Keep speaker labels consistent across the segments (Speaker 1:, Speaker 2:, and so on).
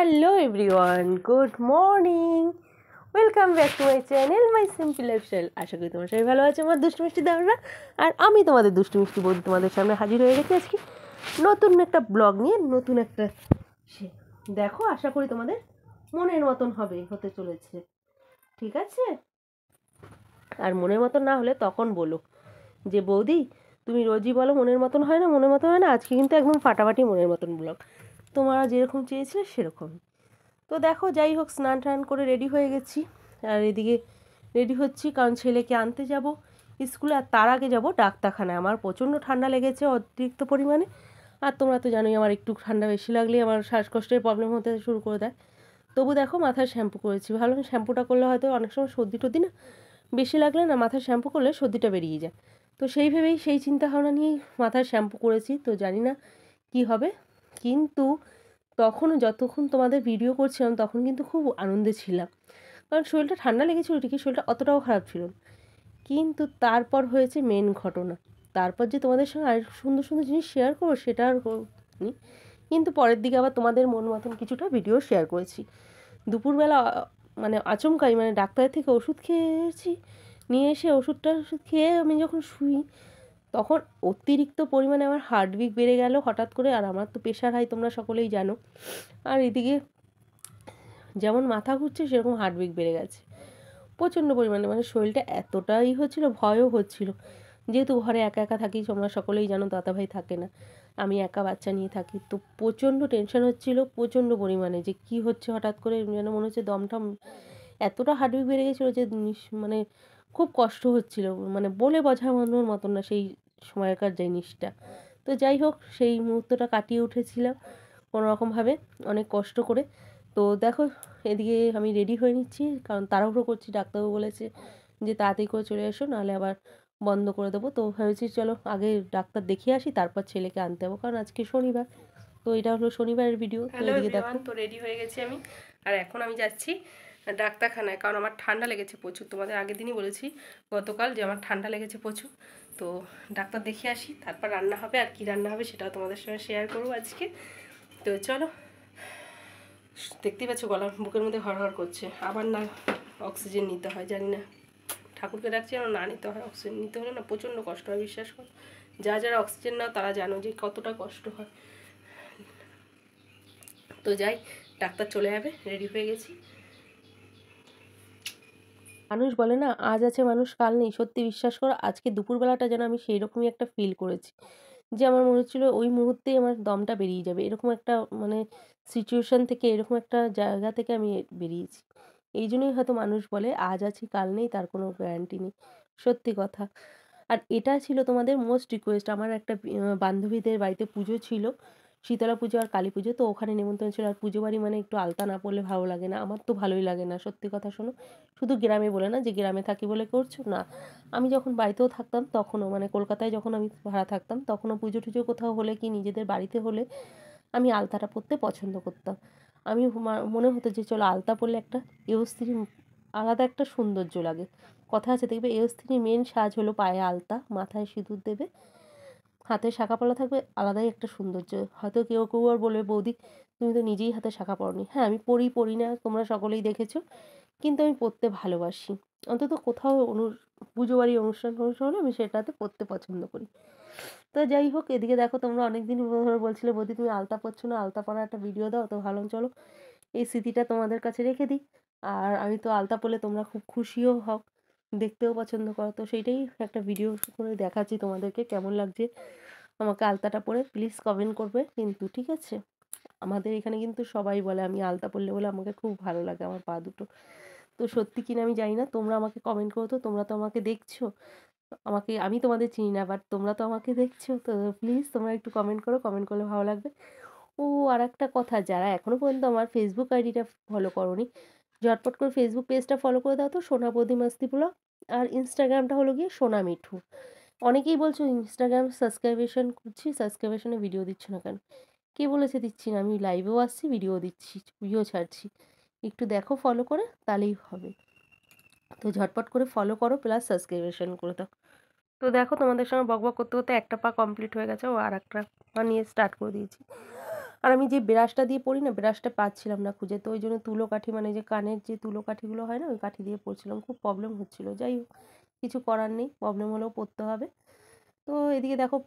Speaker 1: Hello everyone, good morning. Welcome back to my channel my simple lifestyle. আশা করি তোমার সবাই ভালো আছে, আমার দুষ্টু মিষ্টি দাওরা। আর আমি তোমাদের দুষ্টু মিষ্টি বৌদি তোমাদের সামনে হাজির হয়ে গেছি আজকে নতুন একটা ব্লগ নিয়ে। নতুন একটা দেখো, আশা করি তোমাদের মনের মতন হতে চলেছে, ঠিক আছে? আর মনের মতন না হলে তখন বলো যে বৌদি তুমি রোজই বলো মনের মতন হয় না, মনের মতন হয় না। আজকে কিন্তু একদম ফাটাফাটি মনের মতন ব্লগ, তোমরা যেরকম চেয়েছিলে সেরকম। তো দেখো, যাই হোক, স্নান টান করে রেডি হয়ে গেছি। আর এদিকে রেডি হচ্ছি কারণ ছেলেকে আনতে যাব স্কুলে। আর তার আগে যাব ডাক্তারখানায়। আমার প্রচণ্ড ঠান্ডা লেগেছে অতিরিক্ত পরিমাণে। আর তোমরা তো জানোই আমার একটু ঠান্ডা বেশি লাগলেই আমার শ্বাসকষ্টের প্রবলেম হতে শুরু করে দেয়। তবু দেখো, মাথায় শ্যাম্পু করেছি। ভালো শ্যাম্পুটা করলে হয়তো অনেক সময় সর্দি টর্দি না বেশি লাগলে না মাথায় শ্যাম্পু করলে সর্দিটা বেরিয়ে যায়। তো সেই ভেবেই সেই চিন্তা ভাবনা নিয়েই মাথায় শ্যাম্পু করেছি। তো জানি না কি হবে, কিন্তু তখনও যতক্ষণ তোমাদের ভিডিও করছিলাম তখন কিন্তু খুব আনন্দে ছিলাম, কারণ শরীরটা ঠান্ডা লেগেছিল ঠিকই, শরীরটা অতটাও খারাপ ছিল না। কিন্তু তারপর হয়েছে মেন ঘটনা। তারপর যে তোমাদের সঙ্গে আর সুন্দর সুন্দর জিনিস শেয়ার করবো সেটা আর করিনি, কিন্তু পরের দিকে আবার তোমাদের মন মতন কিছুটা ভিডিও শেয়ার করেছি। দুপুরবেলা মানে আচমকাই মানে ডাক্তারের থেকে ওষুধ খেয়েছি, নিয়ে এসে ওষুধ খেয়ে আমি যখন শুই তখন অতিরিক্ত পরিমাণে আমার হার্টবিট বেড়ে গেল হঠাৎ করে। আর আমার তো প্রেশার হাই, তোমরা সকলেই জানো। আর এদিকে যেমন মাথা ঘুরছে সেরকম হার্টবিট বেড়ে গেছে প্রচণ্ড পরিমাণে। মানে শরীরটা এতটাই হচ্ছিল, ভয়ও হচ্ছিল। যেহেতু ঘরে একা একা থাকি, তোমরা সকলেই জানো, দাদাভাই থাকে না, আমি একা বাচ্চা নিয়ে থাকি। তো প্রচণ্ড টেনশন হচ্ছিল প্রচণ্ড পরিমাণে, যে কি হচ্ছে হঠাৎ করে, যেন মনে হচ্ছে দমটম এতটা হার্টবিট বেড়ে গেছিলো যে মানে খুব কষ্ট হচ্ছিল, মানে বলে বোঝানোর মতন না সেই সময়কার জিনিসটা। তো যাই হোক, সেই মুহূর্তটা কাটিয়ে উঠেছিলাম কোনো রকমভাবে, অনেক কষ্ট করে। তো দেখো, এদিকে আমি রেডি হয়ে নিচ্ছি কারণ তাড়াহুড়ো করছি। ডাক্তারবাবু বলেছে যে তাড়াতাড়ি করে চলে এসো, নাহলে আবার বন্ধ করে দেবো। তো ভেবেছি চলো আগে ডাক্তার দেখিয়ে আসি, তারপর ছেলেকে আনতে যাবো, কারণ আজকে শনিবার। তো এটা হলো শনিবারের ভিডিও। তো এদিকে দেখো, তো রেডি হয়ে গেছি আমি। আর এখন আমি যাচ্ছি ডাক্তারখানায়, কারণ আমার ঠান্ডা লেগেছে প্রচুর। তোমাদের আগের দিনই বলেছি গতকাল যে আমার ঠান্ডা লেগেছে প্রচুর। তো ডাক্তার দেখিয়ে আসি, তারপর রান্না হবে। আর কি রান্না হবে সেটাও তোমাদের সঙ্গে শেয়ার করবো আজকে। তো চলো, দেখতেই পাচ্ছ গলার বুকের মধ্যে হড়হড় করছে। আবার না অক্সিজেন নিতে হয়, জানি না, ঠাকুরকে ডাকছি যেন না নিতে হয়। অক্সিজেন নিতে হলে না প্রচণ্ড কষ্ট হয়, বিশ্বাস করো। যারা অক্সিজেন নাও তারা জানো যে কতটা কষ্ট হয়। তো যাই, ডাক্তার চলে যাবে, রেডি হয়ে গেছি। মানুষ বলে না আজ আছে মানুষ কাল নেই, সত্যি বিশ্বাস করো আজকে দুপুরবেলাটা যেন আমি সেই রকমই একটা ফিল করেছি, যে আমার মনে হচ্ছিলো ওই মুহূর্তেই আমার দমটা বেরিয়ে যাবে। এরকম একটা মানে সিচুয়েশান থেকে, এরকম একটা জায়গা থেকে আমি বেরিয়েছি। এই জন্যই হয়তো মানুষ বলে আজ আছি কাল নেই, তার কোনো গ্যারান্টি নেই। সত্যি কথা। আর এটা ছিল তোমাদের মোস্ট রিকোয়েস্ট। আমার একটা বান্ধবীদের বাড়িতে পুজো ছিল, শীতলা পুজো আর কালী পুজো। তো ওখানে নেমন্তন্ন ছিল। আর পুজো বাড়ি মানে একটু আলতা না পড়লে ভালো লাগে না, আমার তো ভালোই লাগে না, সত্যি কথা। শোনো, শুধু গ্রামে বলে না যে গ্রামে থাকি বলে করছো না, আমি যখন বাড়িতেও থাকতাম তখনও, মানে কলকাতায় যখন আমি ভাড়া থাকতাম তখনও পুজো টুজো কোথাও হলে কি নিজেদের বাড়িতে হলে আমি আলতাটা পরতে পছন্দ করতাম। আমি মনে হতো যে চলো আলতা পরলে একটা স্ত্রী আলাদা একটা সৌন্দর্য লাগে। কথা আছে দেখবে, স্ত্রীর মেন সাজ হলো পায়ে আলতা, মাথায় সিঁদুর দেবে, হাতে শাঁখা পলা থাকবে, আলাদাই একটা সৌন্দর্য। হয়তো কেউ কেউ আর বলবে বৌদি তুমি তো নিজেই হাতে শাঁখা পরোনি। হ্যাঁ, আমি পরি না, তোমরা সকলেই দেখেছো, কিন্তু আমি পরতে ভালোবাসি। অন্তত কোথাও পুজো বাড়ি অনুষ্ঠান হলে আমি সেটাতে পরতে পছন্দ করি। তো যাই হোক, এদিকে দেখো, তোমরা অনেক দিন ধরে বলছিলে বৌদি তুমি আলতা পরছো না, আলতা পরার একটা ভিডিও দাও। তো ভালো, চলো এই স্মৃতিটা তোমাদের কাছে রেখে দিই। আর আমি তো আলতা পরলে তোমরা খুব খুশিও হও, দেখতেও পছন্দ করো। তো সেইটাই একটা ভিডিও করে দেখাচ্ছি তোমাদেরকে কেমন লাগছে আমাকে আলতাটা পরে। প্লিজ কমেন্ট করবে কিন্তু, ঠিক আছে? আমাদের এখানে কিন্তু সবাই বলে আমি আলতা পরলে বলে আমাকে খুব ভালো লাগে আমার পা দুটো। তো সত্যি কিনা আমি জানি না, তোমরা আমাকে কমেন্ট করো। তো তোমরা তো আমাকে দেখছো, আমাকে, আমি তোমাদের চিনি না, বাট তোমরা তো আমাকে দেখছো। তো প্লিজ তোমরা একটু কমেন্ট করো, কমেন্ট করলে ভালো লাগবে। ও আর একটা কথা, যারা এখনও পর্যন্ত আমার ফেসবুক আইডিটা ফলো করোনি, ঝটপট করে ফেসবুক পেজটা ফলো করে দাও তো, সোনা বৌদি মাস্তি ব্লগ। আর ইনস্টাগ্রামটা হলো গিয়ে সোনা মিঠু। অনেকেই বলছো ইনস্টাগ্রাম সাবস্ক্রাইবেশন করছি, সাবস্ক্রাইবেশনে ভিডিও দিচ্ছ না কেন? কে বলেছে দিচ্ছি না? আমি লাইভেও আসছি, ভিডিও দিচ্ছি, ভিডিও ছাড়ছি। একটু দেখো ফলো করে, তাহলেই হবে। তো ঝটপট করে ফলো করো, প্লাস সাবস্ক্রাইবেশন করে দাও। তো দেখো, তোমাদের সঙ্গে বকবক করতে করতে একটা পা কমপ্লিট হয়ে গেছে, ও আর একটা পা নিয়ে স্টার্ট করে দিয়েছি। আর আমি যে ব্রাশটা দিয়ে পরি না, ব্রাশটা পাচ্ছিলাম না খুঁজে, তো ওই জন্য তুলো কাঠি মানে যে কানের যে তুলো কাঠিগুলো হয় না, ওই কাঠি দিয়ে পরছিলাম। খুব প্রবলেম হচ্ছিলো। যাই হোক, কিছু করার নেই, প্রবলেম হলেও পরতে হবে। তো এদিকে দেখো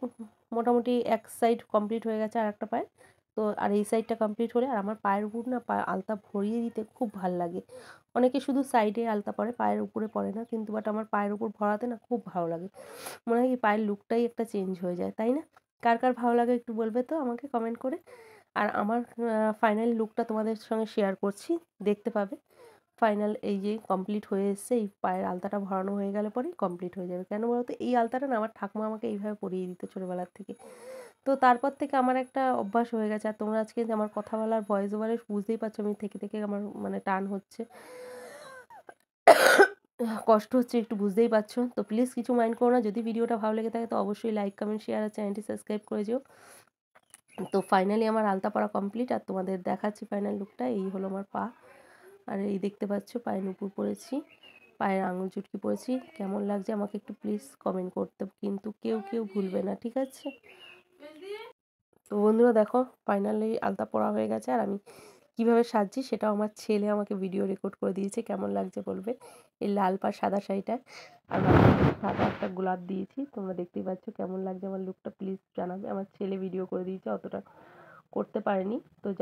Speaker 1: মোটামুটি এক সাইড কমপ্লিট হয়ে গেছে আর একটা পায়ে। তো আর এই সাইডটা কমপ্লিট হলে আর আমার পায়ের উপর না আলতা ভরিয়ে দিতে খুব ভাল লাগে। অনেকে শুধু সাইডে আলতা পরে, পায়ের উপরে পরে না, কিন্তু বাট আমার পায়ের উপর ভরাতে না খুব ভালো লাগে। মনে হয় কি পায়ের লুকটাই একটা চেঞ্জ হয়ে যায়, তাই না? কার কার ভালো লাগে একটু বলবে তো আমাকে কমেন্ট করে। আর আমার ফাইনাল লুকটা তোমাদের সঙ্গে শেয়ার করছি, দেখতে পাবে। ফাইনাল এই যে কমপ্লিট হয়ে এসছে, এই পায়ের আলতাটা ভরানো হয়ে গেলে পরেই কমপ্লিট হয়ে যাবে। কেন বলো তো, এই আলতাটা না আমার ঠাকুমা আমাকে এইভাবে পরিয়ে দিত ছোটোবেলার থেকে। তো তারপর থেকে আমার একটা অভ্যাস হয়ে গেছে। আর তোমরা আজকে যে আমার কথা বলার ভয়েস ওভারে বুঝতেই পারছো আমি থেকে থেকে আমার মানে টান হচ্ছে, কষ্ট হচ্ছে, একটু বুঝতেই পারছো। তো প্লিজ কিছু মাইন্ড করো না। যদি ভিডিওটা ভালো লেগে থাকে তো অবশ্যই লাইক, কমেন্ট, শেয়ার আর চ্যানেলটি সাবস্ক্রাইব করে যেও। তো ফাইনালি আমার আলতা পরা কমপ্লিট, আর তোমাদের দেখাচ্ছি ফাইনাল লুকটা। এই হলো আমার পা। আর এই দেখতে পাচ্ছ পায়ের নুপুর পরেছি, পায়ের আঙুল চুটকি পরেছি। কেমন লাগছে আমাকে একটু প্লিজ কমেন্ট করতে কিন্তু কেউ কেউ ভুলবে না, ঠিক আছে? তো বন্ধুরা দেখো ফাইনালি আলতা পরা হয়ে গেছে, আর আমি কিভাবে সাজছি সেটাও আমার ছেলে আমাকে ভিডিও রেকর্ড করে দিয়েছে। কেমন লাগছে বলবে। এই লাল পাড় সাদা শাড়িটা আর সাদা একটা গোলাপ দিয়েছি, তোমরা দেখতেই পাচ্ছ। কেমন লাগছে আমার লুকটা প্লিজ জানাবে। আমার ছেলে ভিডিও করে দিয়েছে, অতটা করতে পারেনি। তো যাই